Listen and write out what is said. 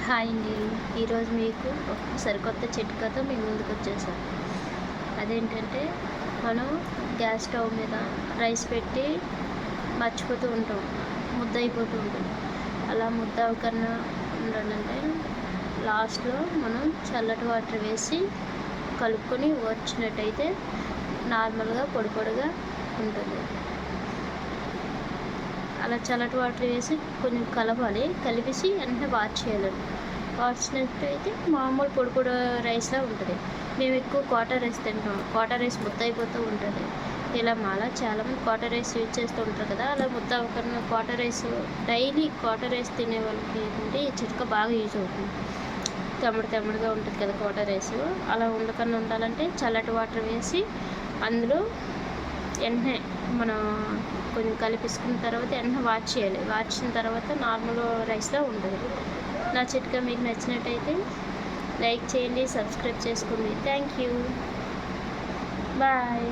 Hi అండి. ఈరోజు మీకు ఒక సరికొత్త చిట్కాతో మీ ముందుకు వచ్చేసాను. అదేంటంటే మనం గ్యాస్ స్టవ్ మీద రైస్ పెట్టి మర్చిపోతూ ఉంటాం, ముద్ద అయిపోతూ ఉంటుంది. అలా ముద్ద అవ్వకుండా ఉండాలంటే లాస్ట్లో మనం చల్లటి వాటర్ వేసి కలుపుకొని వచ్చినట్టయితే నార్మల్గా పొడి పొడిగా ఉంటుంది. అలా చల్లటి వాటర్ వేసి కొంచెం కలపాలి, కలిపేసి వెంటనే వార్చేయాలండి. వార్చినట్టయితే మామూలు పొడి పొడి రైస్లా ఉంటుంది. మేము ఎక్కువ క్వార్టర్ రైస్ తింటాం, క్వార్టర్ రైస్ ముద్ద అయిపోతూ ఉంటుంది. ఇలా మాలా చాలామంది క్వార్టర్ రైస్ యూజ్ చేస్తూ ఉంటారు కదా, అలా ముద్ద అవ్వకుండా quarter rice daily quarter rice తినే వాళ్ళకి ఏంటంటే ఈ చిట్కా బాగా యూజ్ అవుతుంది. తెమ్మడిగా ఉంటుంది కదా క్వార్టర్ రైస్, అలా ఉండకుండా ఉండాలంటే చల్లటి వాటర్ వేసి అందులో వెంటనే మనం కొంచెం కలిపేసుకున్న తర్వాత వెంటనే వాష్ చేయాలి. వార్చిన తర్వాత నార్మల్ రైస్లా ఉంటుంది. నా చిట్కా మీకు నచ్చినట్టయితే లైక్ చేయండి, సబ్స్క్రైబ్ చేసుకోండి. Thank you, bye.